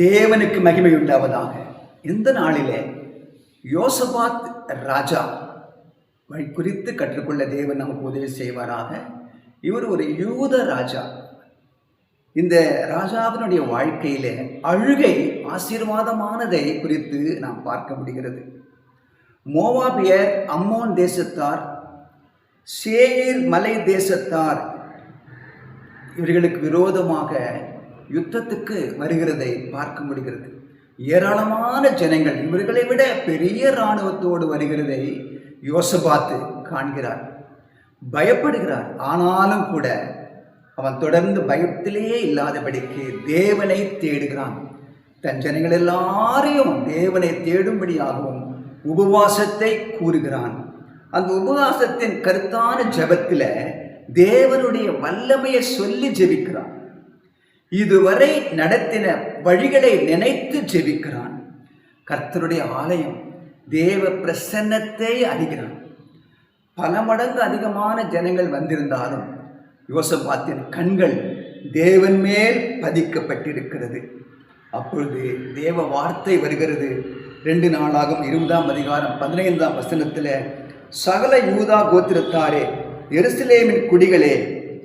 தேவனுக்கு மகிமை உண்டாவதாக. இந்த நாளிலே யோசபாத் ராஜா குறித்து கற்றுக்கொள்ள தேவன் நமக்கு உதவி செய்வாராக. இவர் ஒரு யூத ராஜா. இந்த ராஜாவினுடைய வாழ்க்கையில அழுகை ஆசீர்வாதமானதை குறித்து நாம் பார்க்க முடிகிறது. மோவாபியர், அம்மோன் தேசத்தார், சேயீர் மலை தேசத்தார் இவர்களுக்கு விரோதமாக யுத்தத்துக்கு வருகிறதை பார்க்க முடிகிறது. ஏராளமான ஜனங்கள் இவர்களை விட பெரிய இராணுவத்தோடு வருகிறதை யோசபாத்து காண்கிறார், பயப்படுகிறார். ஆனாலும் கூட அவன் தொடர்ந்து பயத்திலேயே இல்லாதபடிக்கு தேவனை தேடுகிறான். தன் ஜனங்கள் எல்லாரையும் தேவனை தேடும்படியாகவும் உபவாசத்தை கூறுகிறான். அந்த உபவாசத்தின் கருத்தான ஜெபத்தில் தேவனுடைய வல்லமையை சொல்லி ஜெபிக்கிறான். இதுவரை நடத்தின வழிகளை நினைத்து ஜெபிக்கிறான். கர்த்தருடைய ஆலயம் தேவ பிரசன்னத்தை அறிகிறான். பல மடங்கு அதிகமான ஜனங்கள் வந்திருந்தாலும் யோசபாத்தின் கண்கள் தேவன் மேல் பதிக்கப்பட்டிருக்கிறது. அப்பொழுது தேவ வார்த்தை வருகிறது. 2 நாளாகும் 20ஆம் அதிகாரம் 15ஆம் வசனத்தில், சகல யூதா கோத்திரத்தாரே, எருசலேமின் குடிகளே,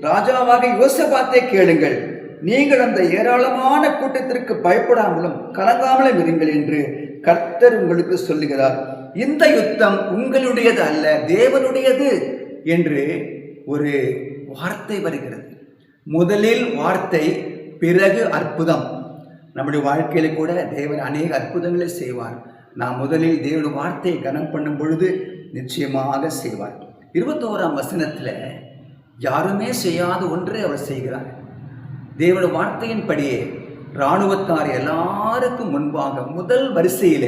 ராஜாவாக யோசபாத்தை கேளுங்கள். நீங்கள் அந்த ஏராளமான கூட்டத்திற்கு பயப்படாமலும் கலங்காமலும் இருங்கள் என்று கர்த்தர் உங்களுக்கு சொல்லுகிறார். இந்த யுத்தம் உங்களுடையது அல்ல, தேவனுடையது என்று ஒரு வார்த்தை வருகிறது. முதலில் வார்த்தை, பிறகு அற்புதம். நம்முடைய வாழ்க்கையில கூட தேவன் அநேக அற்புதங்களை செய்வார். நாம் முதலில் தேவனுடைய வார்த்தையை கனம் பண்ணும் பொழுது நிச்சயமாக செய்வார். 21ஆம் வசனத்தில் யாருமே செய்யாத ஒன்றை அவர் செய்கிறார். தேவனுடைய வார்த்தையின்படியே இராணுவத்தார் எல்லாருக்கும் முன்பாக முதல் வரிசையில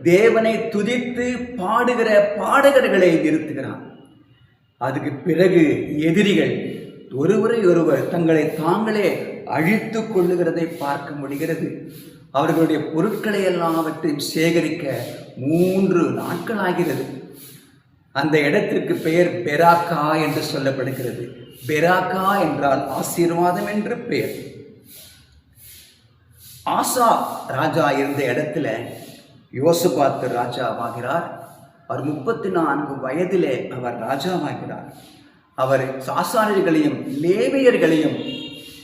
தேவனை துதித்து பாடுகிற பாடகர்களை நிறுத்துகிறான். அதுக்கு பிறகு எதிரிகள் ஒருவரை ஒருவர் தங்களை தாங்களே அழித்து கொள்ளுகிறதை பார்க்க முடிகிறது. அவர்களுடைய பொருட்களை எல்லாவற்றையும் சேகரிக்க 3 நாட்கள் ஆகிறது. அந்த இடத்திற்கு பெயர் பெராக்கா என்று சொல்லப்படுகிறது. பெராக்கா என்றால் ஆசீர்வாதம் என்று பெயர். ஆசா ராஜா இருந்த இடத்துல யோசபாத் ராஜாவாகிறார். அவர் 34 வயதிலே அவர் ராஜாவாகிறார். அவர் ஆசாரியர்களையும் லேவியர்களையும்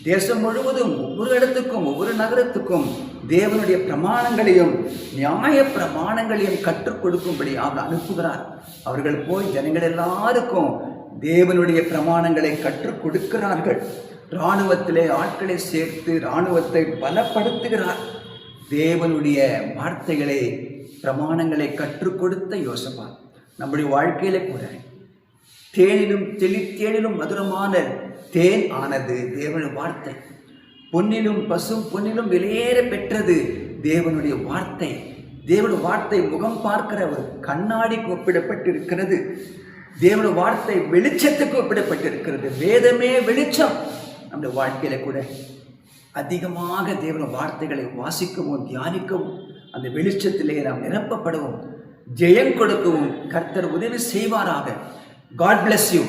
தேசம் முழுவதும் ஒவ்வொரு இடத்துக்கும் ஒவ்வொரு நகரத்துக்கும் தேவனுடைய பிரமாணங்களையும் நியாய பிரமாணங்களையும் கற்றுக் கொடுக்கும்படியாக அனுப்புகிறார். அவர்கள் போய் ஜனங்கள் எல்லாருக்கும் தேவனுடைய பிரமாணங்களை கற்றுக் கொடுக்கிறார்கள். இராணுவத்திலே ஆட்களை சேர்த்து இராணுவத்தை பலப்படுத்துகிறார். தேவனுடைய வார்த்தைகளை பிரமாணங்களை கற்றுக் கொடுத்த யோசபாத் நம்முடைய வாழ்க்கையில கூட தேனிலும் தெளித்தேனிலும் மதுரமான தேன் ஆனது தேவனுடைய வார்த்தை. பொன்னிலும் பசும் பொன்னிலும் வெளியேற பெற்றது தேவனுடைய வார்த்தை. தேவனுடைய வார்த்தை முகம் பார்க்கிற ஒரு கண்ணாடிக்கு ஒப்பிடப்பட்டிருக்கிறது. தேவனுடைய வார்த்தை வெளிச்சத்துக்கு ஒப்பிடப்பட்டிருக்கிறது. வேதமே வெளிச்சம். நம்முடைய வாழ்க்கையில கூட அதிகமாக தேவனுடைய வார்த்தைகளை வாசிக்கவும் தியானிக்கவும் அந்த வெளிச்சத்திலே நாம் நிரப்பப்படவும் ஜெயம் கொடுக்கவும் கர்த்தர் உதவி செய்வாராக. God bless you.